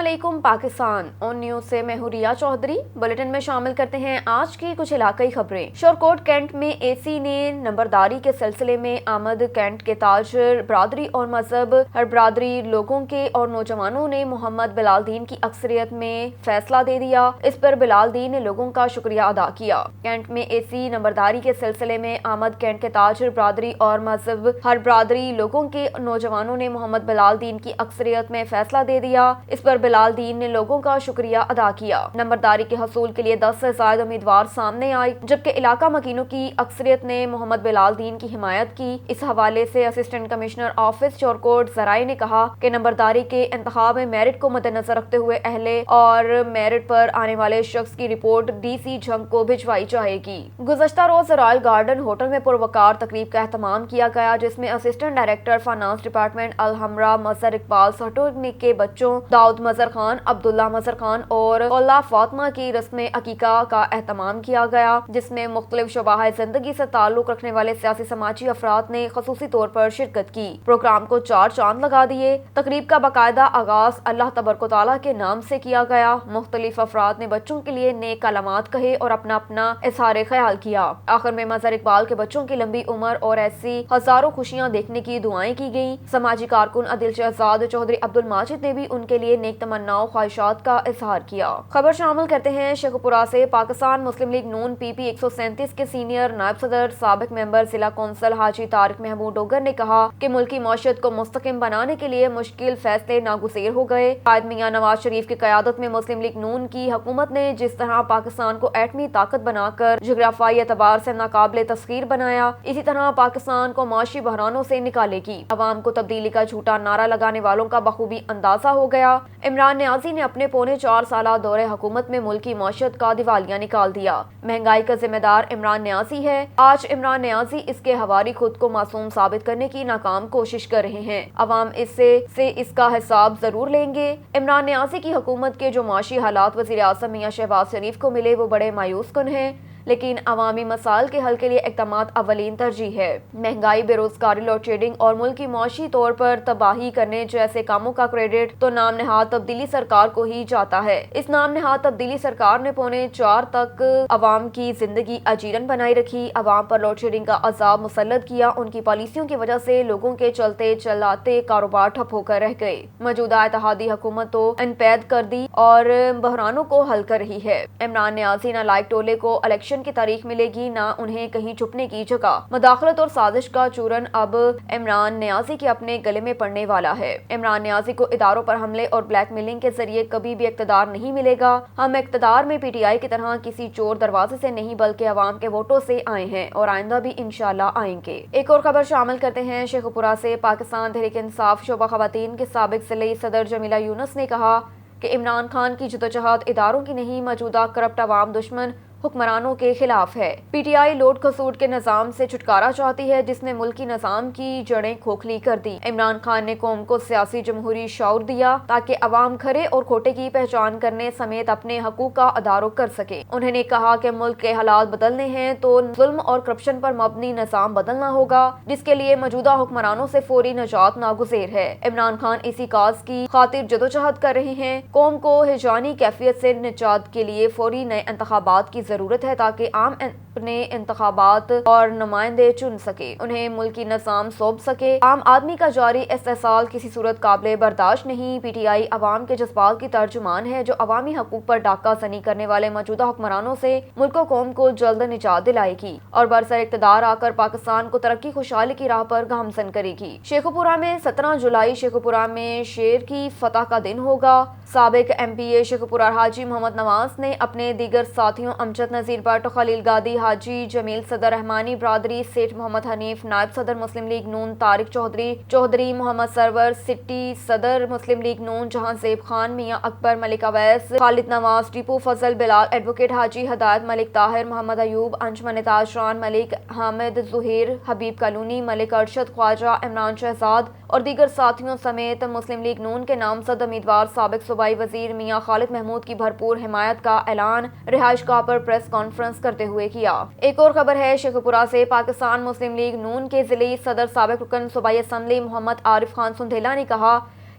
अस्सलामुअलैकुम Pakistan on news से मैं हूं रिया चौधरी। बुलेटिन में शामिल करते हैं आज की कुछ इलाकाई खबरें। शोरकोट कैंट में एसी ने नंबरदारी के सिलसिले में आमद कैंट के ताजर बरादरी और मजहब हर बरादरी लोगों के और नौजवानों ने मोहम्मद बिलाल-दीन की अक्सरियत में फैसला दे दिया। इस पर बिलाल-दीन ने लोगों का शुक्रिया अदा किया। कैंट में एसी नंबरदारी के सिलसिले में आमद कैंट के ताजर बरादरी और मजहब हर बरादरी लोगों के नौजवानों ने मोहम्मद बिलाल-दीन की अक्सरियत में फैसला दे दिया। इस पर बिलाल-दीन ने लोगों का शुक्रिया अदा किया। नंबरदारी के हसूल के लिए 10 से ज्यादा उम्मीदवार सामने आए, जबकि इलाका मकीनों की अक्सरियत ने मोहम्मद बिलाल-दीन की हिमायत की। इस हवाले से असिस्टेंट कमिश्नर ऑफिस शोरकोट जराए ने कहा कि नंबरदारी के इंतखाब में मेरिट को मद्देनजर रखते हुए अहले और मेरिट पर आने वाले शख्स की रिपोर्ट DC झंग को भिजवाई जाएगी। गुज़श्ता रोज रॉयल गार्डन होटल में पुरवकार तकरीब का एहतमाम किया गया, जिसमें assistant director finance department Alhamra Mazhar Iqbal सटोनी के बच्चों दाऊद मजहर खान, अब्दुल्ला मजहर खान और औला फातिमा की रस्म अकीका का एहतमाम किया गया, जिसमें मुख्तलिफ शोबाह जिंदगी से ताल्लुक रखने वाले सियासी समाजी अफराद ने खसूसी तौर पर शिरकत की। प्रोग्राम को 4 चांद लगा दिए। तकरीब का बाकायदा आगाज अल्लाह तबारक व तआला के नाम से किया गया। मुख्तलिफ अफराद ने बच्चों के लिए नेक कलामात कहे और अपना अपना इजहार ख्याल किया। आखिर में मजहर इकबाल के बच्चों की लंबी उम्र और ऐसी हजारों खुशियां देखने की दुआएं की गई। समाजी कारकुन अदिल शहजाद चौधरी अब्दुल माजिद ने भी उनके लिए नेक तमन्नाओं ख्वाहिशात का इजहार किया। खबर शामिल करते हैं शेखपुरा से। पाकिस्तान मुस्लिम लीग नून PP 137 के सीनियर नायब सदर साबिक मेंबर जिला कौंसिल हाजी तारिक महमूद डोगर ने कहा कि मुल्की मौशत को मुस्तकिम बनाने के लिए मुश्किल फैसले नागुज़ेर हो गए। कायद मियां नवाज शरीफ की क़यादत में मुस्लिम लीग नून की हुकूमत ने जिस तरह पाकिस्तान को एटमी ताकत बनाकर जोग्राफियाई एतबार से नाकाबिले तस्खीर बनाया, इसी तरह पाकिस्तान को माशी बहरानों से निकालेगी। अवाम को तब्दीली का झूठा नारा लगाने वालों का बखूबी अंदाजा हो गया। इमरान न्याजी ने अपने पौने 4 साला दौरे हुकूमत में मुल्की मौशत का दिवालिया निकाल दिया। महंगाई का जिम्मेदार इमरान न्याजी है। आज इमरान न्याजी इसके हवारी खुद को मासूम साबित करने की नाकाम कोशिश कर रहे हैं। अवाम इससे इसका हिसाब जरूर लेंगे। इमरान न्याजी की हुकूमत के जो माशी हालात वज़ीर आज़म मियां शहबाज शरीफ को मिले वो बड़े मायूस कुन हैं, लेकिन अवामी मसाइल के हल के लिए इक़दामात अवलीन तरजीह है। महंगाई, बेरोजगारी, लोड शेडिंग और मुल्क की मुआशी तौर पर तबाही करने जैसे कामों का क्रेडिट तो नाम नहाद तब्दीली सरकार को ही जाता है। इस नाम नहाद तब्दीली सरकार ने पौने 4 तक अवाम की जिंदगी अजीरन बनाई रखी, अवाम पर लोड शेडिंग का अजाब मुसल्लत किया। उनकी पॉलिसियों की वजह से लोगों के चलते चलाते कारोबार ठप होकर रह गए। मौजूदा इत्तेहादी हुकूमत तो अनपैद कर दी और बहरानों को हल कर रही है। इमरान न्याजी न लाइक टोले को इलेक्शन की तारीख मिलेगी, ना उन्हें कहीं छुपने की जगह। मुदाखलत और साजिश का चूरन अब इमरान न्याजी के अपने गले में पड़ने वाला है। इमरान न्याजी को इदारों पर हमले और ब्लैकमेलिंग के जरिए कभी भी इक़्तिदार नहीं मिलेगा। हम इक़्तिदार में PTI की तरह किसी चोर दरवाजे से नहीं बल्कि अवाम के वोटों से आए हैं और आइंदा भी इंशाल्लाह आएंगे। एक और खबर शामिल करते हैं शेखपुरा से। पाकिस्तान तहरीक इंसाफ शोबा खवातीन के साबिक ज़िले सदर जमीला यूनुस ने कहा कि इमरान खान की जदोजहद इदारों की नहीं, मौजूदा करप्ट अवाम दुश्मन हुक्मरानों के खिलाफ है। PTI लोट खसूट के निज़ाम से छुटकारा चाहती है, जिसने मुल्की निज़ाम की जड़ें खोखली कर दी। इमरान खान ने कौम को सियासी जमहूरी शऊर दिया ताकि अवाम खरे और खोटे की पहचान करने समेत अपने हकूक का अदारो कर सके। उन्होंने कहा कि मुल्क के हालात बदलने हैं तो जुल्म और करप्शन पर मबनी निज़ाम बदलना होगा, जिसके लिए मौजूदा हुक्मरानों से फौरी निजात नागुज़ेर है। इमरान खान इसी काज की खातिर जदोजहद कर रहे हैं। कौम को हिजानी कैफियत से निजात के लिए फौरी नए इंतखाबात की जरूरत है ताकि आम अपने इंतखाबात और नुमाइंदे चुन सके, उन्हें मुल्की निज़ाम सौंप सके। आम आदमी का जारी इस्तेसाल किसी सूरत काबिल बर्दाश्त नहीं। PTI अवाम के जज्बात की तर्जुमान है, जो अवामी हकूक पर डाका ज़नी करने वाले मौजूदा हुक्मरानों से मुल्क व कौम को जल्द निजात दिलाएगी और बरसर इक़्तिदार आकर पाकिस्तान को तरक्की खुशहाली की राह पर गामजन करेगी। शेखपुरा में 17 जुलाई शेखपुरा में शेर की फतह का दिन होगा। साबिक MPA शेखपुरा हाजी मोहम्मद नवाज ने अपने दीगर साथियों अमजद नज़ीर भट्ट, खलील गादी, हाजी जमील सदर रहमानी ब्रादरी, सेठ मोहम्मद हनीफ, नायब सदर मुस्लिम लीग नून तारिक चौधरी मोहम्मद सरवर, सिटी सदर मुस्लिम लीग नून जहांजेब खान, मियां अकबर, मलिक अवैस, खालिद नवाज, टीपू फजल, बिलाल, एडवोकेट हाजी हदायत, मलिक ताहिर, मोहम्मद अयूब, अंजुमन ताजरान, मलिक हामिद, जुहेर, हबीब कलूनी, मलिक अरशद, ख्वाजा, इमरान शहजाद और दीगर साथियों समेत मुस्लिम लीग नून के नामजद उम्मीदवार साबिक सूबाई वजीर मियां खालिद महमूद की भरपूर हिमायत का ऐलान रिहाइशगाह पर प्रेस कॉन्फ्रेंस करते हुए किया। एक और खबर है शेखपुरा से। पाकिस्तान मुस्लिम लीग नून के जिले सदर साबिक रुकन सूबाई असम्बली मोहम्मद आरिफ खान सुंधेला ने कहा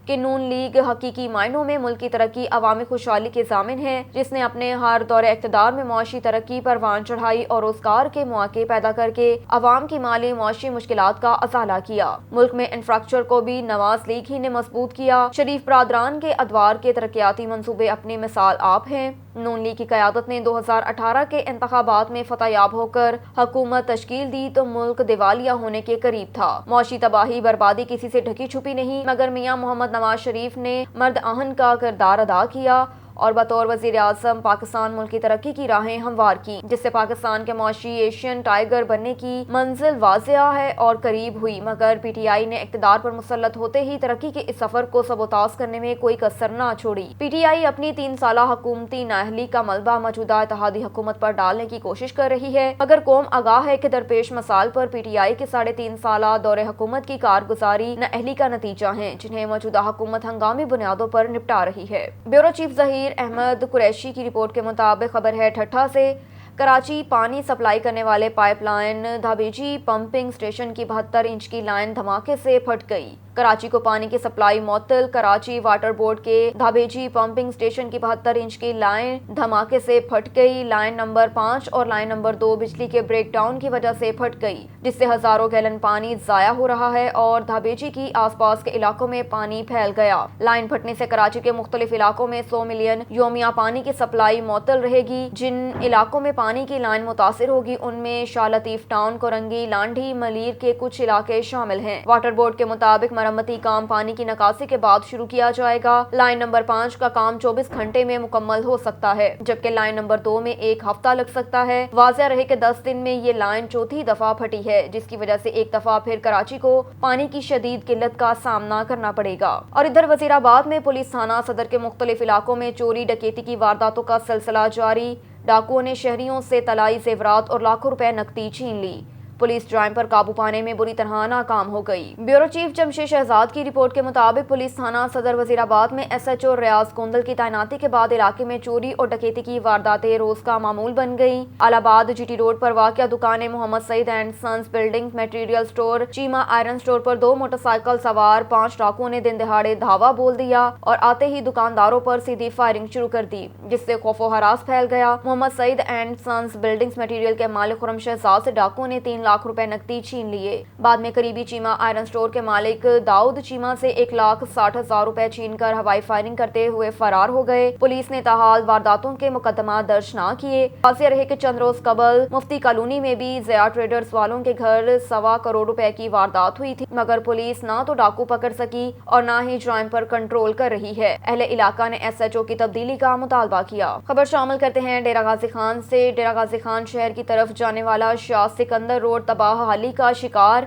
کہ نون لیگ حقیقی معنوں میں ملک کی ترقی عوامی خوشحالی کے ضامن ہے، جس نے اپنے ہر دور اقتدار میں معاشی ترقی پروان چڑھائی اور روزگار کے مواقع پیدا کر کے عوام کی مالی معاشی مشکلات کا ازالہ کیا۔ ملک میں انفراسٹرکچر کو بھی نواز لیگ ہی نے مضبوط کیا۔ شریف برادران کے ادوار کے ترقیاتی منصوبے اپنی مثال آپ ہیں۔ نون لیگ کی قیادت نے 2018 کے انتخابات میں فتح یاب ہو کر حکومت تشکیل دی تو ملک دیوالیہ ہونے کے قریب تھا۔ معاشی تباہی بربادی کسی سے ڈھکی چھپی نہیں، مگر میاں محمد نواز شریف نے مرد آہن کا کردار ادا کیا اور بطور وزیر اعظم پاکستان ملک کی ترقی کی راہیں ہموار کی، جس سے پاکستان کے معاشی ایشین ٹائیگر بننے کی منزل واضح ہے اور قریب ہوئی، مگر پی ٹی آئی نے اقتدار پر مسلط ہوتے ہی ترقی کے اس سفر کو سبوتاژ کرنے میں کوئی کسر نہ چھوڑی۔ پی ٹی آئی اپنی 3 سالہ حکومتی نااہلی کا ملبہ موجودہ اتحادی حکومت پر ڈالنے کی کوشش کر رہی ہے، مگر قوم آگاہ ہے کہ درپیش مسائل پر پی ٹی آئی کے 3.5 سالہ دور حکومت کی کارگزاری نااہلی کا نتیجہ ہیں، جنہیں موجودہ حکومت ہنگامی بنیادوں پر نپٹا رہی ہے۔ بیورو چیف ظہیر احمد قریشی کی رپورٹ کے مطابق خبر ہے ٹھٹھہ سے کراچی پانی سپلائی کرنے والے pipe line Dhabeji pumping station کی 72 انچ کی لائن دھماکے سے پھٹ گئی۔ کراچی کو پانی کی سپلائی معطل۔ کراچی واٹر بورڈ کے دھابیجی پمپنگ سٹیشن کی 72 انچ کی لائن دھماکے سے پھٹ گئی۔ لائن نمبر 5 اور لائن نمبر 2 بجلی کے بریک ڈاؤن کی وجہ سے پھٹ گئی، جس سے ہزاروں گیلن پانی ضائع ہو رہا ہے اور دھابیجی کی آس پاس کے علاقوں میں پانی پھیل گیا۔ لائن پھٹنے سے کراچی کے مختلف علاقوں میں 100 ملین یومیہ پانی کی سپلائی معطل رہے گی۔ جن علاقوں میں پانی کی لائن متاثر ہوگی ان میں شاہ لطیف ٹاؤن، کورنگی، لانڈھی، ملیر کے کچھ علاقے شامل ہیں۔ واٹر بورڈ کے مطابق مرمتی کام پانی کی نکاسی کے بعد شروع کیا جائے گا۔ لائن نمبر 5 کا کام 24 گھنٹے میں مکمل ہو سکتا ہے، جبکہ لائن نمبر 2 میں 1 ہفتہ لگ سکتا ہے۔ واضح رہے کہ 10 دن میں یہ لائن چوتھی دفعہ پھٹی ہے، جس کی وجہ سے ایک دفعہ پھر کراچی کو پانی کی شدید قلت کا سامنا کرنا پڑے گا۔ اور ادھر وزیر آباد میں پولیس تھانہ صدر کے مختلف علاقوں میں چوری ڈکیتی کی وارداتوں کا سلسلہ جاری۔ ڈاکوؤں نے شہریوں سے طلائی زیورات اور لاکھوں روپے نقدی چھین لی۔ پولیس جرائم پر قابو پانے میں بری طرح ناکام ہو گئی۔ بیورو چیف جمشید شہزاد کی رپورٹ کے مطابق پولیس تھانہ صدر وزیر آباد میں ایس ایچ او ریاض کوندل کی تعیناتی کے بعد علاقے میں چوری اور ڈکیتی کی وارداتیں روز کا معمول بن گئیں۔ الہ آباد جی ٹی روڈ پر واقع دکان Muhammad Saeed and sons building material store Cheema iron store پر 2 موٹر سائیکل سوار 5 ڈاکوؤں نے دن دہاڑے دھاوا بول دیا اور آتے ہی دکانداروں پر سیدھی فائرنگ شروع کر دی، جس سے خوف و ہراس پھیل گیا۔ محمد Saeed and sons buildings material کے مالک خرم شہزاد سے ڈاکوؤں نے 3 لاکھ روپے نقدی چھین لیے۔ بعد میں قریبی چیمہ آئرن سٹور کے مالک داؤد چیمہ سے 1,60,000 روپے چھین کر ہوائی فائرنگ کرتے ہوئے فرار ہو گئے۔ پولیس نے تاحال وارداتوں کے مقدمات درج نہ کیے۔ واضح رہے کہ چند روز قبل مفتی کالونی میں بھی ضیاء ٹریڈرز والوں کے گھر 1.25 کروڑ روپے کی واردات ہوئی تھی، مگر پولیس نہ تو ڈاکو پکڑ سکی اور نہ ہی جرائم پر کنٹرول کر رہی ہے۔ اہل علاقہ نے ایس ایچ او کی تبدیلی کا مطالبہ کیا۔ خبر شامل کرتے ہیں ڈیرہ غازی خان سے۔ ڈیرہ غازی خان شہر کی طرف جانے والا شاہ سکندر روڈ تباہ حالی کا شکار۔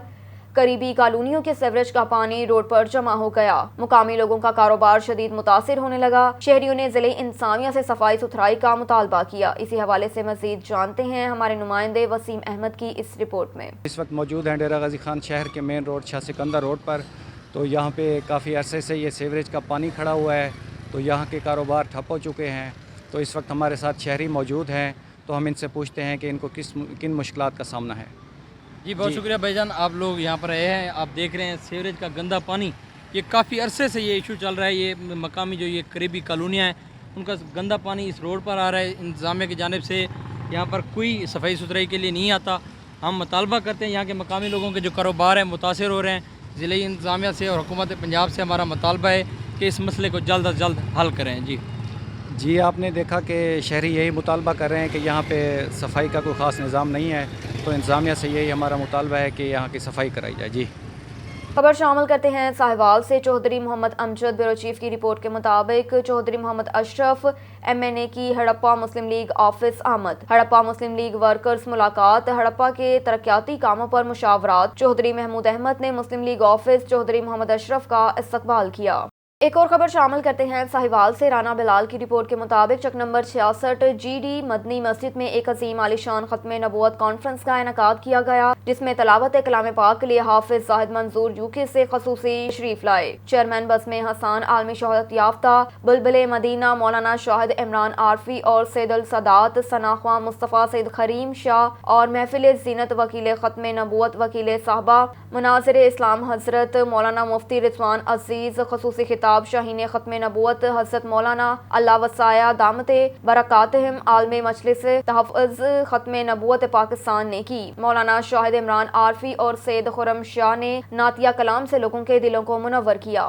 قریبی کالونیوں کے سیوریج کا پانی روڈ پر جمع ہو گیا۔ مقامی لوگوں کا کاروبار شدید متاثر ہونے لگا۔ شہریوں نے ضلع انتظامیہ سے صفائی ستھرائی کا مطالبہ کیا۔ اسی حوالے سے مزید جانتے ہیں ہمارے نمائندے وسیم احمد کی اس رپورٹ میں۔ اس وقت موجود ہیں ڈیرہ غازی خان شہر کے مین روڈ شاہ سکندر روڈ پر، تو یہاں پہ کافی عرصے سے یہ سیوریج کا پانی کھڑا ہوا ہے، تو یہاں کے کاروبار ٹھپ ہو چکے ہیں۔ تو اس وقت ہمارے ساتھ شہری موجود ہیں، تو ہم ان سے پوچھتے ہیں کہ ان کو کن مشکلات کا سامنا ہے۔ جی بہت شکریہ بھائی جان، آپ لوگ یہاں پر آئے ہیں۔ آپ دیکھ رہے ہیں سیوریج کا گندا پانی، یہ کافی عرصے سے یہ ایشو چل رہا ہے۔ یہ مقامی جو یہ قریبی کالونیاں ہیں ان کا گندا پانی اس روڈ پر آ رہا ہے۔ انتظامیہ کی جانب سے یہاں پر کوئی صفائی ستھرائی کے لیے نہیں آتا۔ ہم مطالبہ کرتے ہیں، یہاں کے مقامی لوگوں کے جو کاروبار ہیں متاثر ہو رہے ہیں، ضلعی انتظامیہ سے اور حکومت پنجاب سے ہمارا مطالبہ ہے کہ اس مسئلے کو جلد از جلد حل کریں۔ جی آپ نے دیکھا کہ شہری یہی مطالبہ کر رہے ہیں کہ یہاں پہ صفائی کا کوئی خاص نظام نہیں ہے، تو انتظامیہ سے یہی ہمارا مطالبہ ہے کہ یہاں کی صفائی کرائی جائے۔ جی خبر شامل کرتے ہیں ساہیوال سے۔ چودھری محمد امجد بیورو چیف کی رپورٹ کے مطابق چودھری محمد اشرف ایم این اے کی ہڑپہ مسلم لیگ آفس آمد۔ ہڑپہ مسلم لیگ ورکرز ملاقات، ہڑپہ کے ترقیاتی کاموں پر مشاورات۔ چودھری محمود احمد نے مسلم لیگ آفس چودھری محمد اشرف کا استقبال کیا۔ ایک اور خبر شامل کرتے ہیں ساہیوال سے۔ رانا بلال کی رپورٹ کے مطابق چک نمبر 66 جی ڈی مدنی مسجد میں ایک عظیم عالیشان ختم نبوت کانفرنس کا انعقاد کیا گیا، جس میں تلاوت کلام پاک کے لیے حافظ زاہد منظور یوکے سے خصوصی تشریف لائے۔ چیئرمین بزم حسان، عالمی شہرت یافتہ بلبل مدینہ مولانا شاہد عمران عارفی اور سید السادات ثناءخواں مصطفیٰ سید کریم شاہ اور محفل زینت وکیل ختم نبوت وکیل صاحبہ مناظر اسلام حضرت مولانا مفتی رضوان عزیز خصوصی خطاب आफ्ताब शाहीन ख़त्म नबूवत हज़रत मौलाना अल्लाह वसाया दामत बरकातहिम आलम मजलिस तहफ़्फ़ुज़ ख़त्म नबूवत पाकिस्तान ने की। मौलाना शाहिद इमरान आरफी और सैयद खुर्रम शाह ने नातिया कलाम से लोगों के दिलों को मुनव्वर किया।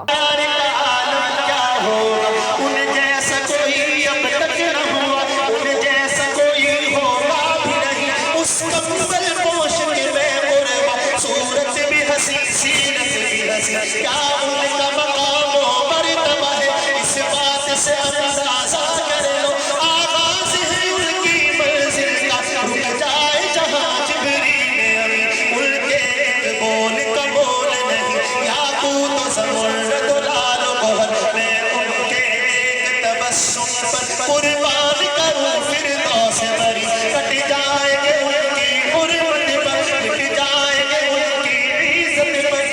क्या उनका मकाम व मर्तबा है, इस बात से अंदाज़ा कर लो। आवाज़ है उनकी मंज़िल का, रुक जाए जहाँ जिब्रील अमीन। उनके एक बोल का बोल नहीं, याकूत ज़मुर्द लाल गौहर। मैं उनके एक तबस्सुम पर कुर्बान करूँ फिरदौस बरी। कट जाएंगे उनकी हुर्मत पर, मिट जाएंगे उनकी इज़्ज़त पर।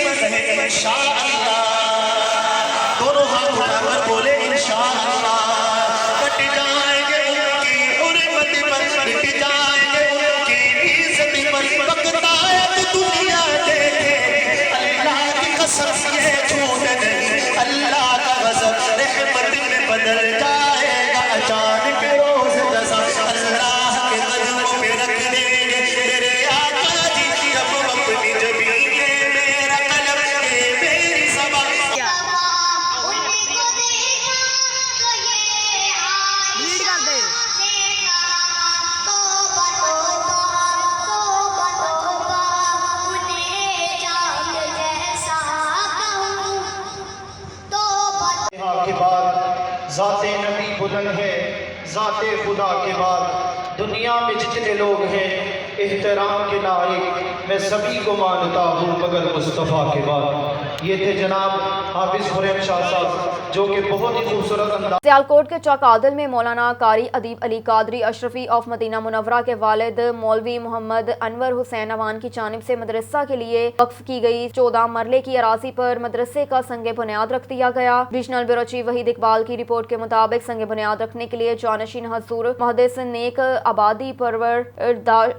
इंशाअल्लाह, दोनों हाथ उठाकर बोले इंशाअल्लाह। कट जाएंगे उनकी हुर्मत पर, मिट जाएंगे उनकी इज़्ज़त पर। वक्त आया तो दुनिया देखे, अल्लाह की कसम ये झूठ नहीं। अल्लाह का गज़ब रहमत में बदल जाएगा अचानक रोज़ रज़ा। अल्लाह के कदमों पे रख देंगे मेरे आका जी अब अपनी ज़मीन में मेरा कलम के मेरी ज़बान। के बाद ज़ाते नबी बुलंद है, ज़ाते खुदा के बाद दुनिया में जितने लोग हैं एहतराम के लायक मैं सभी को मानता हूँ मगर मुस्तफ़ा के बाद। ये थे जनाब हाफिज़ खुर्रम शाह साहब, जो कि बहुत ही खूबसूरत अंदाज। सियालकोट के चक आदल में मौलाना कारी अदीब Ali Qadri Ashrafi of Medina Munawwara के वालिद मौलवी मोहम्मद अनवर हुसैन अवान की जानिब से मदरसा के लिए वक्फ की गई 14 मरले की अराजी पर मदरसे का संग बुनियाद रख दिया गया। Regional bureau chief Waheed Iqbal की रिपोर्ट के मुताबिक संग बुनियाद रखने के लिए जानशीन हजूर मुहद्दिस नेक आबादी परवर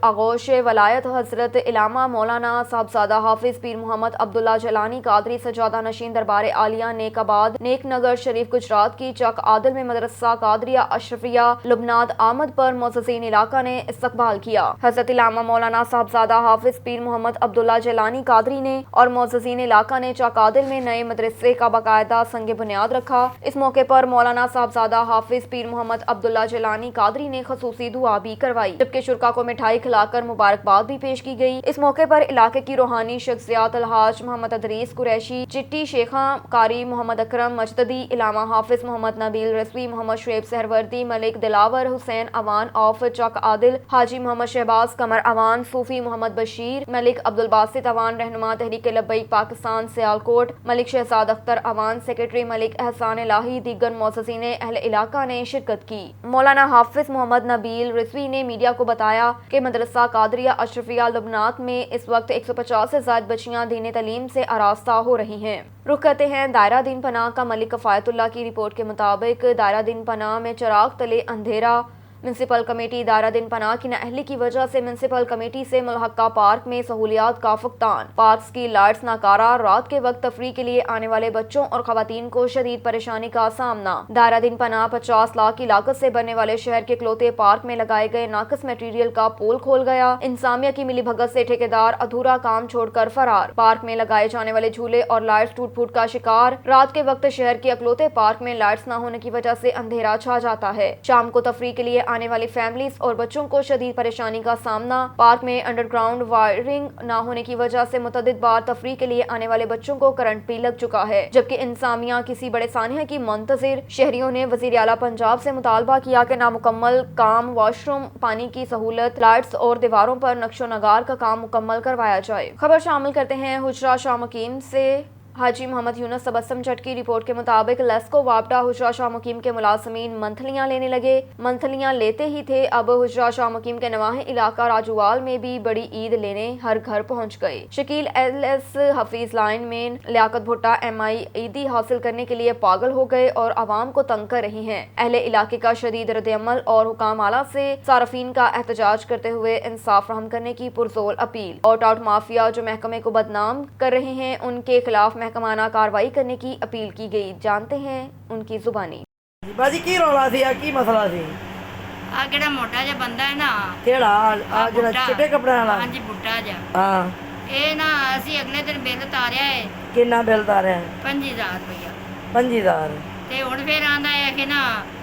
आगोश वलायत हजरत इलामा मौलाना साहबजादा हाफिज पीर मोहम्मद अब्दुल्ला जलानी कादरी सजादा नशीन दरबार आलिया नेकाबाद नेक नगर शरीफ गुजरात की चक आदल में मदरसा कादरिया अशरफिया लुबनाद आमद पर मोअज़्ज़िज़ीन इलाका ने इस्तकबाल किया। हजरत इलामा मौलाना साहबजादा हाफिज पीर मोहम्मद अब्दुल्ला जलानी कादरी ने और मोअज़्ज़िज़ीन इलाका ने चक आदल में नए मदरसे का बाकायदा संग बुनियाद रखा। इस मौके पर मौलाना साहबजादा हाफिज पीर मोहम्मद अब्दुल्ला जलानी कादरी ने खसूसी दुआ भी करवाई, जबकि शुरका को मिठाई खिलाकर मुबारकबाद भी पेश की गई। इस मौके पर इलाके की रूहानी शख्सियात अलहाज मोहम्मद अदरीस कुरैशी, चिट्टी शेखा, कारी मोहम्मद अकरम मजददी, इलामा हाफिज मोहम्मद नबील रसवी, मोहम्मद शुएब सहरवर्दी, मलिक दिलावर हुसैन अवान ऑफ चक आदिल, हाजी मोहम्मद शहबाज कमर अवान, सूफी मोहम्मद बशीर, मलिक अब्दुल बासित अवान, रहनुमा तहरीक लब्बैक पाकिस्तान सियालकोट, मलिक शहजाद अख्तर अवान, सेक्रेटरी मलिक एहसान इलाही, दीगर मुअज़्ज़िज़ीन अहले इलाका ने शिरकत की। मौलाना हाफिज मोहम्मद नबील रिजवी ने मीडिया को बताया कि मदरसा कादरिया अशरफिया लुबनात में इस वक्त 150 से ज़ायद बच्चियां दीन तालीम से आरास्ता हो रही हैं। रुख करते हैं दायरा दीन पनाह का। मलिक कफ़ायतुल्लाह की रिपोर्ट के मुताबिक दायरा दीन पनाह में चिराग तले अंधेरा। म्यूनसिपल कमेटी दायरा दिन पनाह की नाअहली की वजह से म्यूनसिपल कमेटी से मुल्हक्का पार्क में सहूलियात का फुकदान। पार्क की लाइट्स नाकारा, रात के वक्त तफरी के लिए आने वाले बच्चों और खवातीन को शदीद परेशानी का सामना। दायरा दिन पनाह 50 लाख की लागत से बनने वाले शहर के इकलौते पार्क में लगाए गए नाकस मटीरियल का पोल खोल गया। इंसामिया की मिली भगत से ठेकेदार अधूरा काम छोड़कर फरार। पार्क में लगाए जाने वाले झूले और लाइट्स टूट फूट का शिकार। रात के वक्त शहर के इकलौते पार्क में लाइट्स न होने की वजह से अंधेरा छा जाता है। शाम को तफरी के लिए आने वाली फैमिलीज और बच्चों को शदीद परेशानी का सामना। पार्क में अंडरग्राउंड वायरिंग न होने की वजह से मुतअद्दिद बार तफरी के लिए आने वाले बच्चों को करंट भी लग चुका है, जबकि इंसामिया किसी बड़े सानिया की मुंतजिर। शहरियों ने वज़ीर आला पंजाब से मुतालबा किया कि नामुकम्मल काम वॉशरूम, पानी की सहूलत, लाइट्स और दीवारों पर नक्शो नगार का काम मुकम्मल करवाया जाए। खबर शामिल करते हैं हुजरा शाह मुकीम से। हाजी मोहम्मद यूनुस तबस्सुम जट की रिपोर्ट के मुताबिक लेस्को वापडा हुजरा शाह मुकीम के मुलाजमीन मंथलियाँ लेने लगे। मंथलियाँ लेते ही थे, अब हुजरा शाह मुकीम के नवाहे इलाका राजूवाल में भी बड़ी ईद लेने हर घर पहुँच गए। शकील LS हफीज लाइन में लियाकत भुट्टा MI ईदी हासिल करने के लिए पागल हो गए और आवाम को तंग कर रही हैं। अहले इलाके का शदीद रद्द-ए-अमल और हुकाम आला से सारफीन का एहतजाज करते हुए इंसाफ फराहम करने की पुरजोर अपील। और टाउट माफिया जो महकमे को बदनाम कर रहे हैं, उनके खिलाफ महकमाना कार्रवाई करने की अपील की गई। जानते हैं उनकी जुबानी। ਬਾਜੀ ਕੀ ਰੌਲਾ ਸੀ ਆ ਕੀ ਮਸਲਾ ਸੀ ਆ ਕਿਹੜਾ ਮੋਟਾ ਜਿਹਾ ਬੰਦਾ ਹੈ ਨਾ ਕਿਹੜਾ ਆ ਜਿਹੜਾ ਬੁੱਢਾ। ਚਿੱਟੇ ਕੱਪੜਿਆਂ ਵਾਲਾ ਹਾਂਜੀ ਬੁੱਢਾ ਜਿਹਾ ਹਾਂ ਇਹ ਨਾ ਅਸੀਂ ਅਗਲੇ ਦਿਨ ਬਿੱਲ ਤਾਰਿਆ ਹੈ ਕਿੰਨਾ ਬਿੱਲ ਤਾਰਿਆ 5000 ਰੁਪਇਆ 5000 ਤੇ ਹੁਣ ਫੇਰ ਆਂਦਾ ਹੈ ਕਿ ਨਾ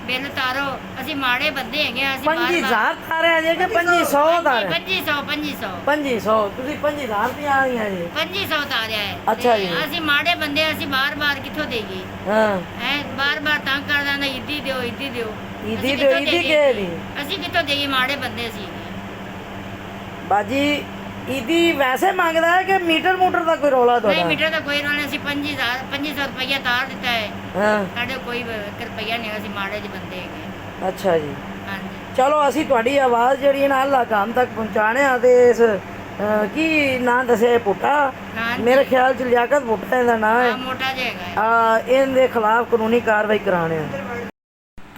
ਬਿੱਲ ਤਾਰੋ ਅਸੀਂ ਮਾੜੇ ਬੰਦੇ ਹੈਗੇ ਆ, ਅਸੀਂ ਬਾਰ 5000 ਤਾਰਿਆ ਜੇ ਕਿ 2500 ਤਾਰਿਆ 2500 ਤੁਸੀਂ 5000 ਦੀਆਂ ਆਈਆਂ ਜੀ 2500 ਤਾਰਿਆ ਹੈ ਅੱਛਾ ਤੇ ਜੀ। ਅਸੀਂ ਮਾੜੇ ਬੰਦੇ ਅਸੀਂ ਬਾਰ ਕਿੱਥੋਂ ਦੇਈਏ ਹਾਂ ਹੈ ਬਾਰ ਤੰਗ ਕਰਦਾ ਨਾ ਇੱਦੀ ਦਿਓ ਈਦੀ ਅਸੀਂ ਦਿਓ, ਕਿੱਥੋਂ ਈਦੀ ਦੇਈਏ? ਕਿਹੜੀ? ਅਸੀਂ ਕਿੱਥੋਂ ਦੇਈਏ ਮਾੜੇ ਬੰਦੇ ਅਸੀਂ ਬਾਜੀ ਈਦੀ ਵੈਸੇ ਮੰਗਦਾ ਹੈ ਕਿ ਮੀਟਰ ਮੋਟਰ ਦਾ ਕੋਈ ਰੌਲਾ ਨਹੀਂ ਤੁਹਾਡਾ ਮੀਟਰ ਦਾ ਕੋਈ ਰੋਲ ਨਹੀਂ, ਅਸੀਂ 2500 ਰੁਪਇਆ ਤਾਰ ਦਿੱਤਾ ਹੈ ਹਾਂ ਸਾਡੇ ਕੋਈ 1 ਰੁਪਇਆ ਨਹੀਂ, ਅਸੀਂ ਮਾੜੇ ਜਿਹੇ ਬੰਦੇ ਹੈਗੇ ਅੱਛਾ ਜੀ ਹਾਂਜੀ ਚਲੋ ਅਸੀਂ ਤੁਹਾਡੀ ਆਵਾਜ਼ ਜਿਹੜੀ ਹੈ ਨਾ ਅੱਲਾਹ ਕਾਮ ਤੱਕ ਪਹੁੰਚਾਣਿਆ ਤੇ ਇਸ ਕੀ ਨਾਂ ਦੱਸਿਆ ਪੁੱਟਾ ਹਾਂਜੀ। ਮੇਰੇ ਖਿਆਲ ਚ ਲਿਆਕਤ ਪੁੱਟਾ ਇਹਦਾ ਨਾਂ ਹੈ ਆ ਮੋਟਾ ਜਿਹਾ ਹੈਗਾ ਹੈ। ਇਹਦੇ ਖਿਲਾਫ ਕਾਨੂੰਨੀ ਕਾਰਵਾਈ ਕਰਾਣੇ ਆ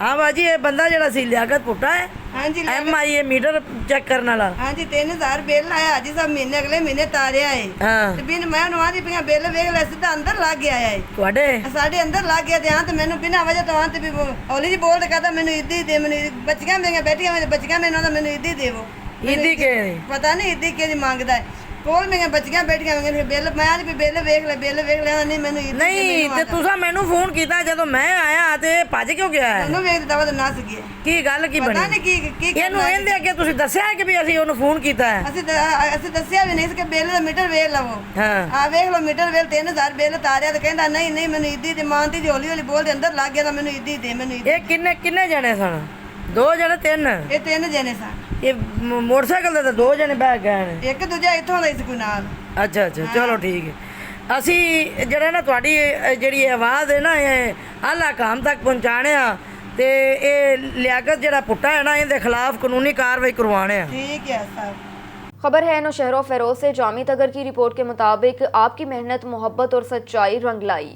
ਹਾਂ ਬਾਜੀ ਇਹ ਬੰਦਾ ਜਿਹੜਾ ਸੀ ਲਿਆਕਤ ਪੁੱਟਾ ਹੈ ਹਾਂਜੀ MIA ਮੀਟਰ ਚੈੱਕ ਕਰਨ ਵਾਲਾ ਹਾਂਜੀ 3000 ਬਿੱਲ ਆਇਆ ਜੀ ਸਭ ਮਹੀਨੇ ਅਗਲੇ ਮਹੀਨੇ ਤਾਰਿਆ ਏ ਹਾਂ ਤੇ ਬਿਨ ਮੈਂ ਉਹਨੂੰ ਆਂਦੀ ਪਿਆ ਬਿੱਲ ਵੇਖ ਲੈ ਸਿੱਧਾ ਅੰਦਰ ਲੱਗ ਗਿਆ ਏ ਤੁਹਾਡੇ ਸਾਡੇ ਅੰਦਰ ਲੱਗ ਗਿਆ ਤੇ ਆਂ ਤੇ ਮੈਨੂੰ ਬਿਨਾਂ ਵਜ੍ਹਾ ਤੋਂ ਆਂ ਤੇ ਵੀ ਹੌਲੀ ਜੀ ਬੋਲ ਤੇ ਕਹਦਾ ਮੈਨੂੰ ਇੱਦੀ ਦੇ ਮੈਨੂੰ ਬੱਚੀਆਂ ਮੇਰੀਆਂ ਬੈਠੀਆਂ ਮੇਰੇ ਬੱਚੀਆਂ ਮੈਨੂੰ ਆਂਦਾ ਮੈਨੂੰ ਇੱਦੀ ਦੇਵੋ ਇੱਦੀ ਕਿ ਪਤਾ ਨਹੀਂ ਇੱਦੀ ਕਿਹਦੀ ਮੰਗਦਾ ਹੈ ਕੋਲ ਮੇਰੀਆਂ ਬੱਚੀਆਂ ਬੈਠੀਆਂ ਹੋਈਆਂ ਬਿੱਲ ਮੈਂ ਆਂਦੀ ਵੀ ਬਿੱਲ ਵੇਖ ਲੈ ਨਹੀਂ ਮੈਨੂੰ ਇੱਦੀ ਨਹੀਂ ਤੇ ਤੁਸੀਂ ਮੈਨੂੰ ਫੋਨ ਕੀਤਾ ਜਦੋਂ ਮੈਂ ਆਇਆ ਤੇ ਭੱਜ ਕਿਉਂ ਗਿਆ ਹੈ ਉਹਨੂੰ ਵੇਖ ਦਵਾ ਤਾਂ ਨਸ ਗਿਆ ਕੀ ਗੱਲ ਕੀ ਪਤਾ ਬਣੀ ਨਹੀਂ ਕੀ ਇਹਨੂੰ ਇਹਦੇ ਅੱਗੇ ਤੁਸੀਂ ਦੱਸਿਆ ਕਿ ਵੀ ਅਸੀਂ ਉਹਨੂੰ ਫੋਨ ਕੀਤਾ ਹੈ ਅਸੀਂ ਦੱਸਿਆ ਵੀ ਨਹੀਂ ਸੀ ਕਿ ਬਿੱਲ ਦਾ ਮੀਟਰ ਵੇਖ ਲਵੋ ਹਾਂ ਆ ਵੇਖ ਲਓ ਮੀਟਰ ਵੇਲ 3000 ਬਿੱਲ ਤਾਰਿਆ ਤੇ ਕਹਿੰਦਾ ਨਹੀਂ ਮੈਨੂੰ ਇੱਦੀ ਦੀ ਮਾਨਤੀ ਦੀ ਹੌਲੀ ਬੋਲਦੇ ਅੰਦਰ ਲੱਗ ਗਿਆ ਤਾਂ ਮੈਨੂੰ ਇੱਦੀ ਦੇ ਮੈਨੂੰ ਇਹ ਕਿੰਨੇ ਜਣੇ ਸਨ 2 ਜਣੇ 3 ਇਹ 3 ਜਣੇ ਸਨ ਇਹ ਮੋਟਰਸਾਈਕਲ ਤੇ ਤਾਂ 2 ਜਣੇ ਬਹਿ ਗਏ ਨੇ ਇੱਕ ਦੂਜਾ ਇੱਥੋਂ ਦਾ ਹੀ ਸੀ ਕੋਈ ਨਾਲ ਅੱਛਾ ਚਲੋ ਠੀਕ ਹੈ ਅਸੀਂ ਜਿਹੜਾ ਨਾ ਤੁਹਾਡੀ ਜਿਹੜੀ ਆਵਾਜ਼ ਹੈ ਨਾ ਇਹ ਆਲਾ ਕਾਮ ਤੱਕ ਪਹੁੰਚਾਣਿਆ ਤੇ ਇਹ ਲਿਆਕਤ ਜਿਹੜਾ ਪੁੱਟਾ ਹੈ ਨਾ ਇਹਦੇ ਖਿਲਾਫ ਕਾਨੂੰਨੀ कार्रवाई करवाने हैं ठीक है साहब। खबर है नौशहरों फेरोज से। जामी तगर की रिपोर्ट के मुताबिक आपकी मेहनत, मोहब्बत और सच्चाई रंग लाई।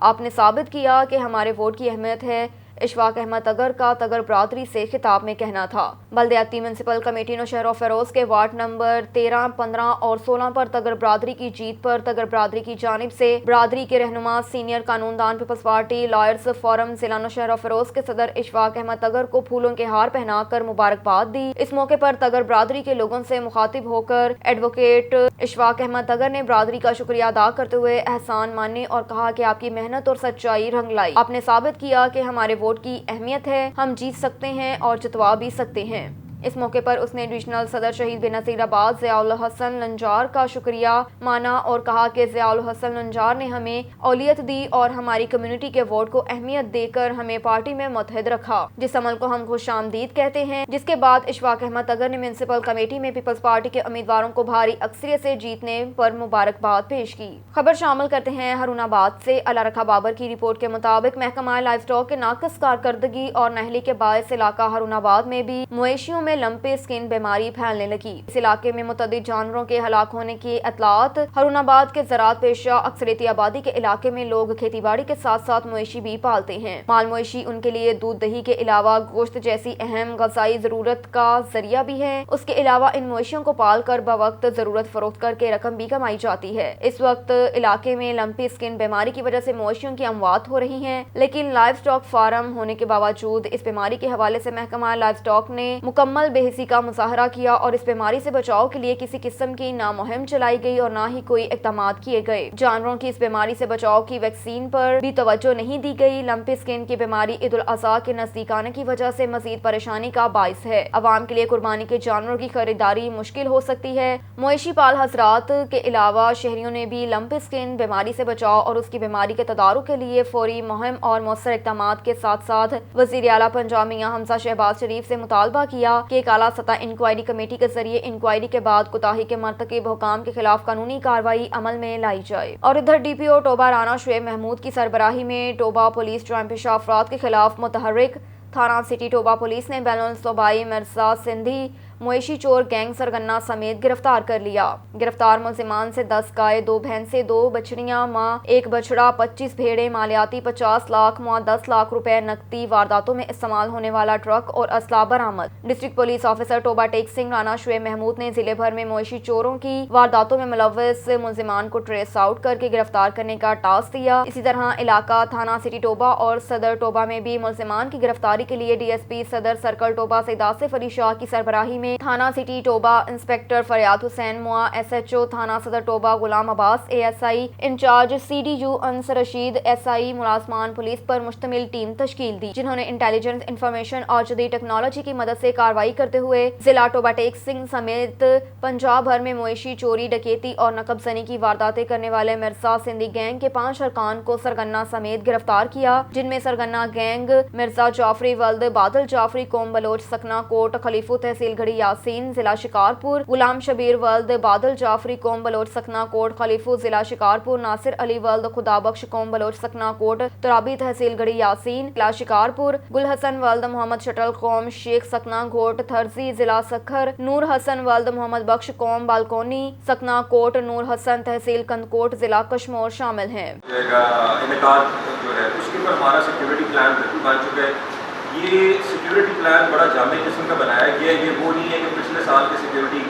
आपने साबित किया कि हमारे वोट की अहमियत है। इशफाक अहमद तगर का तगर बरादरी से खिताब में कहना था। बल्दियाती म्यूनसिपल कमेटी नौशहरों फेरोज के वार्ड नंबर 13, 15 और 16 पर तगर बरादरी की जीत पर तगर बरादरी की जानिब से बरादरी के रहनुमा, सीनियर कानूनदान, पीपल्स पार्टी लॉयर्स फोरम जिला नौशहरों फेरोज के सदर इशफाक अहमद तगर को फूलों के हार पहनाकर मुबारकबाद दी। इस मौके पर तगर बरादरी के लोगों से मुखातिब होकर एडवोकेट इशफाक अहमद तगर ने बरादरी का शुक्रिया अदा करते हुए एहसान माने और कहा कि आपकी मेहनत और सच्चाई रंग लाई। आपने साबित किया कि हमारे वोट की अहमियत है, हम जीत सकते हैं और जितवा भी सकते हैं। इस मौके पर उसने डिविजनल सदर शहीद बेनज़ीराबाद ज़ियाउल हसन लंजार का शुक्रिया माना और कहा कि ज़ियाउल हसन लंजार ने हमें औलियत दी और हमारी कम्युनिटी के वोट को अहमियत देकर हमें पार्टी में मुत्तहिद रखा, जिस अमल को हम खुशामदीद कहते हैं। जिसके बाद इशफाक अहमद तगर ने म्यूनसिपल कमेटी में पीपल्स पार्टी के उम्मीदवारों को भारी अक्सरियत से जीतने पर मुबारकबाद पेश की। खबर शामिल करते हैं हरुनाबाद से। अला रखा बाबर की रिपोर्ट के मुताबिक महकमा लाइफ स्टॉक के नाकस कारकर्दगी और नाहली के बायस इलाका हरुनाबाद में भी मवेशियों में लंपे स्किन बीमारी फैलने लगी। इस इलाके में मुतअद्दिद जानवरों के हलाक होने की इतलात। हरुनाबाद के ज़राअत पेशा अक्सरियती आबादी के इलाके में लोग खेती बाड़ी के साथ साथ मवेशी भी पालते हैं। माल मवेशी उनके लिए दूध दही के अलावा गोश्त जैसी अहम ग़िज़ाई ज़रूरत का जरिया भी है। उसके अलावा इन मवेशियों को पाल कर बवक्त ज़रूरत फरोख्त करके रकम भी कमाई जाती है। इस वक्त इलाके में लंपी स्किन बीमारी की वजह से मवेशियों की अमवात हो रही है, लेकिन लाइव स्टॉक फार्म होने के बावजूद इस बीमारी के हवाले से महकमा लाइव स्टॉक ने मुकम्मल बेहिसी का मुजाहरा किया और इस बीमारी से बचाव के लिए किसी किस्म की ना मुहिम चलाई गई और ना ही कोई इक़दामात किए गए। जानवरों की इस बीमारी से बचाव की वैक्सीन पर भी तवज्जो नहीं दी गई। लंपी स्किन की बीमारी ईद उल अज़हा के नजदीक आने की वजह से मजीद परेशानी का बाइस है। अवाम के लिए कुर्बानी के जानवरों की खरीदारी मुश्किल हो सकती है। मवेशी पाल हजरात के अलावा शहरियों ने भी लंपी स्किन बीमारी से बचाव और उसकी बीमारी के तदारुक के लिए फौरी मुहिम और मौसर इक़दामात के साथ साथ वज़ीर आला पंजाब मियां हमजा शहबाज शरीफ से मुतालबा किया कि एक आला सतह इंक्वायरी कमेटी के जरिए इंक्वायरी के बाद कोताही के मर्तकब हुकाम के खिलाफ कानूनी कार्रवाई अमल में लाई जाए। और इधर DPO टोबा राना शुएब महमूद की सरबराही में टोबा पुलिस जुर्म पेशा अफराद के खिलाफ मुतहर्रिक थाना सिटी टोबा पुलिस ने बैनुल सूबाई मिर्जा सिंधी मोएशी चोर गैंग सरगन्ना समेत गिरफ्तार कर लिया। गिरफ्तार मुलजिमान से 10 गाय, 2 भैंसे, 2 बछड़ियां, मां, 1 बछड़ा, 25 भेड़े, मालियाती 50 लाख, मुआ 10 लाख रुपए नकदी, वारदातों में इस्तेमाल होने वाला ट्रक और असला बरामद। District police officer Toba Tek Singh Rana Shoaib Mahmood ने जिले भर में मोएशी चोरों की वारदातों में मुलव्वस मुलजिमान को ट्रेस आउट करके गिरफ्तार करने का टास्क दिया। इसी तरह इलाका थाना सिटी टोबा और सदर टोबा में भी मुलजिमान की गिरफ्तारी के लिए डीएसपी सदर सर्कल टोबा सईद आसिफ अली शाह की सरबराही में थाना सिटी टोबा इंस्पेक्टर फरियाद हुसैन मुआ, SHO थाना सदर टोबा गुलाम अब्बास, ASI इंचार्ज CDU अंस रशीद, SI मुलाजमान पुलिस पर मुश्तमिल टीम तश्कील दी, जिन्होंने इंटेलिजेंस इंफॉर्मेशन और जदीद टेक्नोलॉजी की मदद से कार्रवाई करते हुए जिला टोबा टेक सिंह समेत पंजाब भर में मोएशी चोरी, डकैती और नकबजनी की वारदातें करने वाले मिर्जा सिंधी गैंग के 5 अरकान को सरगन्ना समेत गिरफ्तार किया, जिनमें सरगन्ना गैंग मिर्जा जाफरी वल्द बादल जाफरी कौम बलोच सकना कोट खलीफू तहसील घड़ी यासीन जिला शिकारपुर, गुलाम शबीर वल्द बादल जाफरी कौम बलोच सकना कोट खलीफू जिला शिकारपुर, नासिर अली वल्द खुदाबख्श कौम बलोच सकना कोट तराबी तहसील घड़ी यासीन जिला शिकारपुर, गुल हसन वल्द मोहम्मद शटल कौम शेख सकना घोट थरजी जिला सखर, नूर हसन वल्द मोहम्मद बख्श कौम बालकोनी सकना कोट, नूर हसन तहसील कंदकोट जिला कश्मोर शामिल हैं। इनकाद जो है उसके ऊपर हमारा सिक्योरिटी प्लान बिल्कुल बन चुका है। ये सिक्योरिटी प्लान बड़ा जामे किस्म का बनाया गया है। ये वो नहीं है कि पिछले साल के सिक्योरिटी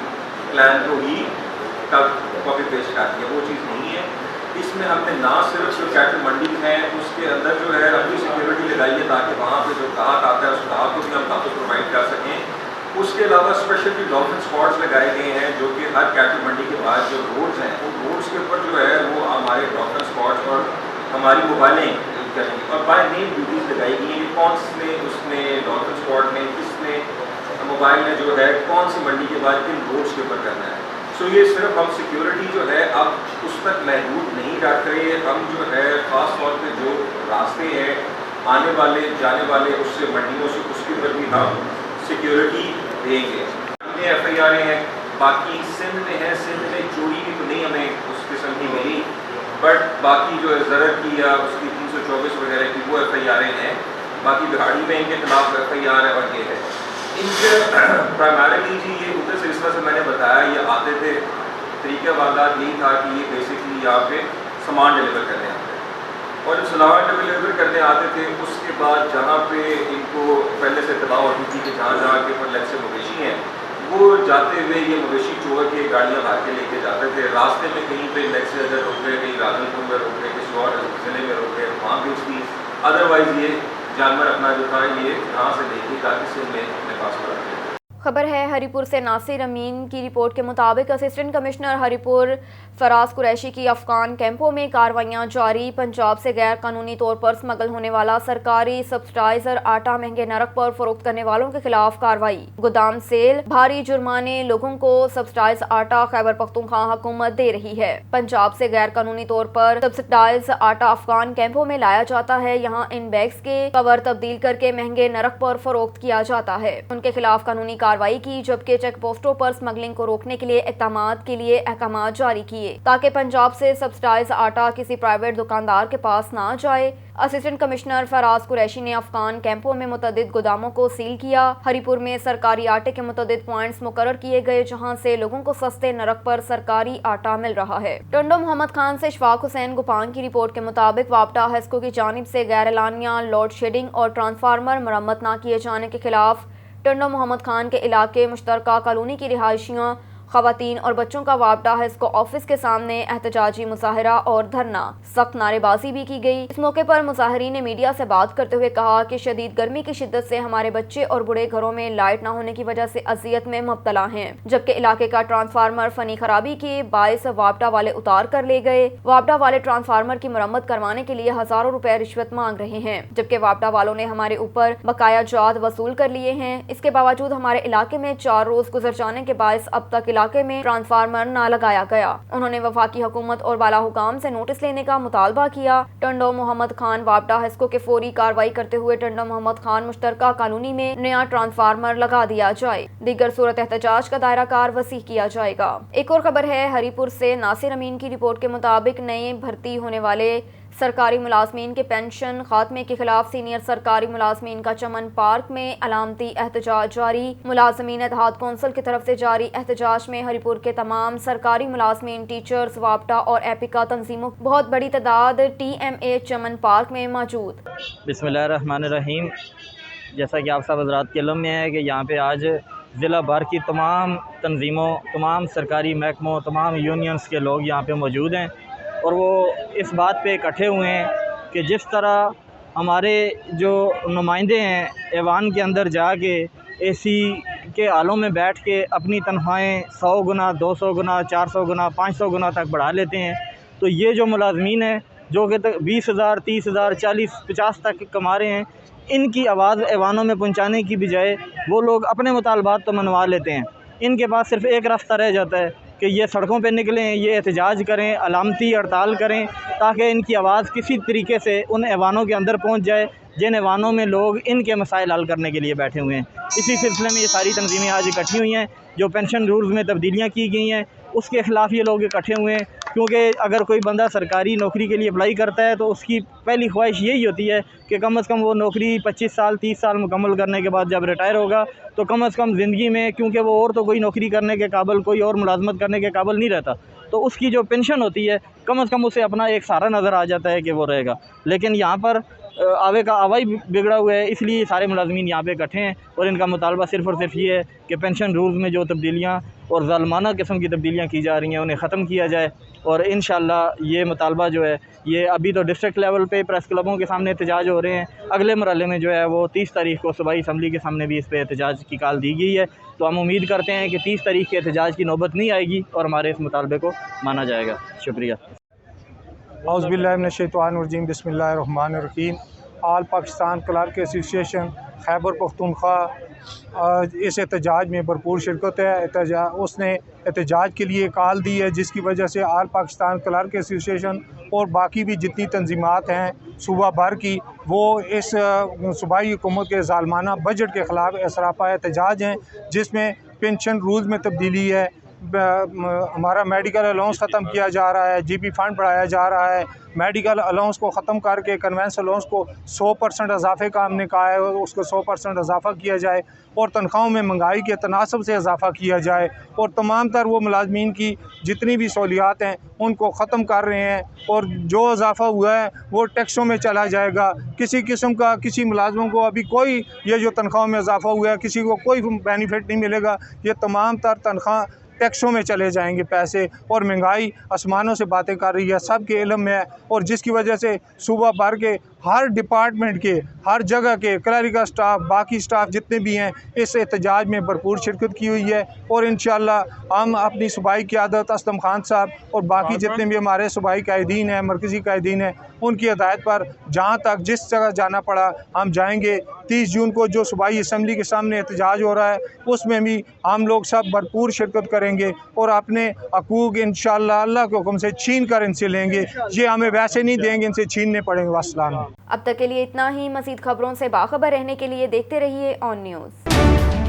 प्लान को ही तब कॉपी पेस्ट कर दिया, वो चीज़ नहीं है। इसमें हमने ना सिर्फ जो कैटल मंडी है उसके अंदर जो है अपनी सिक्योरिटी लगाई है ताकि वहाँ पे जो ग्राहक आता है उस ग्राहक को भी हम काफ़ी प्रोवाइड कर सकें। उसके अलावा स्पेशल भी डॉल्फिन स्पॉट्स लगाए गए हैं जो कि हर कैटल मंडी के बाद जो रोड्स हैं उन रोड्स के ऊपर जो है वो हमारे डॉल्फिन स्पॉट्स और हमारी मोबाइलें करेंगे और बाय नेम ड्यूटीज़ लगाई गई हैं कि कौन ने उसने डॉल्फिन स्पॉट में किसने मोबाइल ने जो है कौन सी मंडी के बाद किन रोड्स के ऊपर करना है। सो ये सिर्फ हम सिक्योरिटी जो है अब उस तक महदूद नहीं रख रहे, हम जो है ख़ास तौर पे जो रास्ते हैं आने वाले जाने वाले उससे मंडियों से उसके ऊपर भी हम सिक्योरिटी देंगे। हमने FIR हैं, बाकी सिंध में है, सिंध में चोरी की तो नहीं हमें उस किस्म की मिली, बट बाकी जो है ज़रर की या उसकी 324 वगैरह की वो FIR हैं। बाकी बिहाड़ी में इनके खिलाफ FIR है और ये है इनके प्राइमरीली जी ये उधर से इस तरह से मैंने बताया ये आते थे, तरीका वारदात यही था कि ये बेसिकली यहाँ पे सामान डिलीवर करने आते थे और जब सामान डिलीवर करने आते थे उसके बाद जहाँ पे इनको पहले से इत्तला होती थी कि जहाँ जहाँ के ऊपर लेग से मवेशी हैं वो जाते हुए ये मवेशी चोर के गाड़ियाँ ला के लेके जाते थे। रास्ते में कहीं पे लेग से अगर रोक गए, कहीं राजनपुर में रोक गए, किसी और ज़िले में रोक गए, वहाँ बेच दी। अदरवाइज़ ये जानवर अपना जो था ये यहाँ से लेके काफी से में अपने पास में रखते। खबर है हरिपुर से। नासिर अमीन की रिपोर्ट के मुताबिक असिस्टेंट कमिश्नर हरिपुर फराज कुरैशी की अफगान कैंपों में कार्रवाइयां जारी। पंजाब से गैर कानूनी तौर पर स्मगल होने वाला सरकारी सब्सिडाइजर आटा महंगे नरक पर फरोख्त करने वालों के खिलाफ कार्रवाई। गोदाम सेल, भारी जुर्माने, लोगों को सब्सिडाइज आटा खैबर पख्तूनख्वा हुकूमत दे रही है। पंजाब से गैर कानूनी तौर पर सब्सिडाइज आटा अफगान कैंपों में लाया जाता है। यहाँ इन बैग्स के कवर तब्दील करके महंगे नरक पर फरोख्त किया जाता है। उनके खिलाफ कानूनी कार्रवाई की, जबकि चेक पोस्टों पर स्मगलिंग को रोकने के लिए इक़दामात के लिए अहकाम जारी किए ताकि पंजाब से सब्सिडाइज आटा किसी प्राइवेट दुकानदार के पास ना जाए। असिस्टेंट कमिश्नर फराज कुरैशी ने अफगान कैंपों में मुतअद्दिद गोदामों को सील किया। हरिपुर में सरकारी आटे के मुतअद्दिद पॉइंट्स मुकर्रर किए गए जहां से लोगों को सस्ते नरक पर सरकारी आटा मिल रहा है। टंडो मोहम्मद खान से इशफाक हुसैन गुपांग की रिपोर्ट के मुताबिक वापडा हेस्को की जानिब से गैर एलानिया लोड शेडिंग और ट्रांसफार्मर मरम्मत न किए जाने के खिलाफ टंडो मोहम्मद खान के इलाके मुश्तरका कॉलोनी की रिहायशियों, खवातीन और बच्चों का वापडा हेस्को ऑफिस के सामने एहतजाजी मुजाहरा और धरना, सख्त नारेबाजी भी की गई। इस मौके पर मुजाहरीन ने मीडिया से बात करते हुए कहा कि शदीद गर्मी की शिद्दत से हमारे बच्चे और बूढ़े घरों में लाइट न होने की वजह से अजियत में मुब्तला हैं, जबकि इलाके का ट्रांसफार्मर फनी खराबी के बायस वापडा वाले उतार कर ले गए। वापडा वाले ट्रांसफार्मर की मरम्मत करवाने के लिए हजारों रुपए रिश्वत मांग रहे हैं, जबकि वापडा वालों ने हमारे ऊपर बकाया जात वसूल कर लिए हैं। इसके बावजूद हमारे इलाके में 4 रोज गुजर जाने के बायस अब तक इलाके में ट्रांसफार्मर न लगाया गया। उन्होंने वफाकी हुकूमत और बाला हुकाम से नोटिस लेने का मुतालबा किया। टंडो मोहम्मद खान वापडा हेस्को के फौरी कार्रवाई करते हुए टंडो मोहम्मद खान मुश्तरका कॉलोनी में नया ट्रांसफार्मर लगा दिया जाए। दीगर सूरत एहतजाज का दायरा कार वसी किया जाएगा। एक और खबर है हरिपुर से। नासिर अमीन की रिपोर्ट के मुताबिक नए भर्ती होने वाले सरकारी मुलाजमीन के पेंशन खात्मे के खिलाफ सीनियर सरकारी मुलाजमीन का चमन पार्क में अलामती एहतजाज जारी। मुलाजमीन इत्तेहाद कौंसिल की तरफ से जारी एहतजाज में हरिपुर के तमाम सरकारी मुलाजमीन, टीचर्स, वापटा और एपिका तंजीमों बहुत बड़ी तादाद TMA चमन पार्क में मौजूद। बिस्मिल्लाहिर्रहमानिर्रहीम। जैसा कि आप सब हज़रात के इल्म में है कि यहाँ पे आज ज़िला भर की तमाम तंजीमों, तमाम सरकारी महकमों, तमाम यूनियंस के लोग यहाँ पे मौजूद हैं और वो इस बात पे इकट्ठे हुए हैं कि जिस तरह हमारे जो नुमाइंदे हैं ऐवान के अंदर जाके AC के आलों में बैठ के अपनी तनख्वाहें 100 गुना, 200 गुना, 400 गुना, 500 गुना तक बढ़ा लेते हैं, तो ये जो मुलाजमीन है जो कि 20,000, 30,000, 40, 50 तक कमा रहे हैं, इनकी आवाज़ ऐवानों में पहुंचाने की बजाय वो लोग अपने मुतालबात तो मनवा लेते हैं। इनके पास सिर्फ एक रास्ता रह जाता है कि ये सड़कों पे निकलें, ये एहतजाज करें, अलामती हड़ताल करें, ताकि इनकी आवाज़ किसी तरीके से उन ऐवानों के अंदर पहुंच जाए जिन ऐवानों में लोग इनके मसाइल हल करने के लिए बैठे हुए हैं। इसी सिलसिले में ये सारी तंजीमें आज इकट्ठी हुई हैं। जो पेंशन रूल्स में तब्दीलियाँ की गई हैं उसके ख़िलाफ़ ये लोग इकट्ठे हुए हैं, क्योंकि अगर कोई बंदा सरकारी नौकरी के लिए अप्लाई करता है तो उसकी पहली ख्वाहिश यही होती है कि कम से कम वो नौकरी 25 साल 30 साल मुकम्मल करने के बाद जब रिटायर होगा तो कम से कम ज़िंदगी में, क्योंकि वो और तो कोई नौकरी करने के काबिल, कोई और मुलाजमत करने के काबिल नहीं रहता, तो उसकी जो पेंशन होती है कम से कम उसे अपना एक सहारा नज़र आ जाता है कि वो रहेगा। लेकिन यहाँ पर आवे का आवा ही बिगड़ा हुआ है, इसलिए सारे मुलाजमीन यहाँ पे इकट्ठे हैं और इनका मुतालबा सिर्फ़ और सिर्फ ये है कि पेंशन रूल्स में जो तब्दीलियाँ और ज़ालमाना किस्म की तब्दीलियाँ की जा रही हैं उन्हें ख़त्म किया जाए। और इंशाअल्लाह ये मुतालबा जो है ये अभी तो डिस्ट्रिक्ट लेवल पे प्रेस क्लबों के सामने एहतजाज हो रहे हैं, अगले मरहले में जो है वो 30 तारीख को सूबाई असम्बली के सामने भी इस पर एहतजाज की कॉल दी गई है। तो हम उम्मीद करते हैं कि 30 तारीख के एहतजाज की नौबत नहीं आएगी और हमारे इस मुतालबे को माना जाएगा। शुक्रिया। औज़ुबिल्लाहिमिनश्शैतानिर्रजीम, बिस्मिल्लाहिर्रहमानिर्रहीम। आल पाकिस्तान क्लर्क एसोसिएशन खैबर पख्तूनख्वा इस एहतजाज में भरपूर शिरकत है। उसने एहतजाज के लिए कॉल दी है, जिसकी वजह से आल पाकिस्तान क्लर्क एसोसिएशन और बाकी भी जितनी तंजीमात हैं सूबा भर की, वो इस सूबाई हुकूमत के ज़ालमाना बजट के ख़िलाफ़ सरापा एहतजाज हैं, जिसमें पेंशन रूल्स में तब्दीली है, हमारा मेडिकल अलाउंस ख़त्म किया जा रहा है, GP फंड बढ़ाया जा रहा है, मेडिकल अलाउंस को ख़त्म करके कन्वेंस अलाउंस को 100% इजाफे का हमने कहा है, उसको 100% इजाफा किया जाए और तनख्वाहों में महंगाई के तनासब से इजाफा किया जाए और तमाम तर वो मुलाजमीन की जितनी भी सहूलियात हैं उनको ख़त्म कर रहे हैं और जो इजाफा हुआ है वो टैक्सों में चला जाएगा। किसी किस्म का किसी मुलाजमों को अभी कोई ये जो तनख्वाहों में इजाफा हुआ है किसी को कोई बेनिफिट नहीं मिलेगा, ये तमाम तर तनख्वाह टैक्सों में चले जाएंगे पैसे और महंगाई आसमानों से बातें कर रही है, सब के इल्म में है। और जिसकी वजह से सूबा भर के हर डिपार्टमेंट के हर जगह के क्लरिकल स्टाफ, बाकी स्टाफ जितने भी हैं इस एहतजाज में भरपूर शिरकत की हुई है और इंशाअल्लाह हम अपनी सूबाई क़यादत असलम खान साहब और बाकी जितने भी हमारे सूबाई कायदीन हैं, मरकज़ी कायदीन हैं, उनकी हिदायत पर जहाँ तक जिस जगह जाना पड़ा हम जाएंगे। 30 जून को जो सूबाई असम्बली के सामने एहतजाज हो रहा है उसमें भी हम लोग सब भरपूर शिरकत करेंगे और अपने हकूक़ इंशाअल्लाह अल्लाह के हुक्म से छीन कर इनसे लेंगे, ये हमें वैसे नहीं देंगे, इनसे छीनने पड़ेंगे। अस्सलाम। अब तक के लिए इतना ही। मज़ीद खबरों से बाखबर रहने के लिए देखते रहिए ऑन न्यूज़।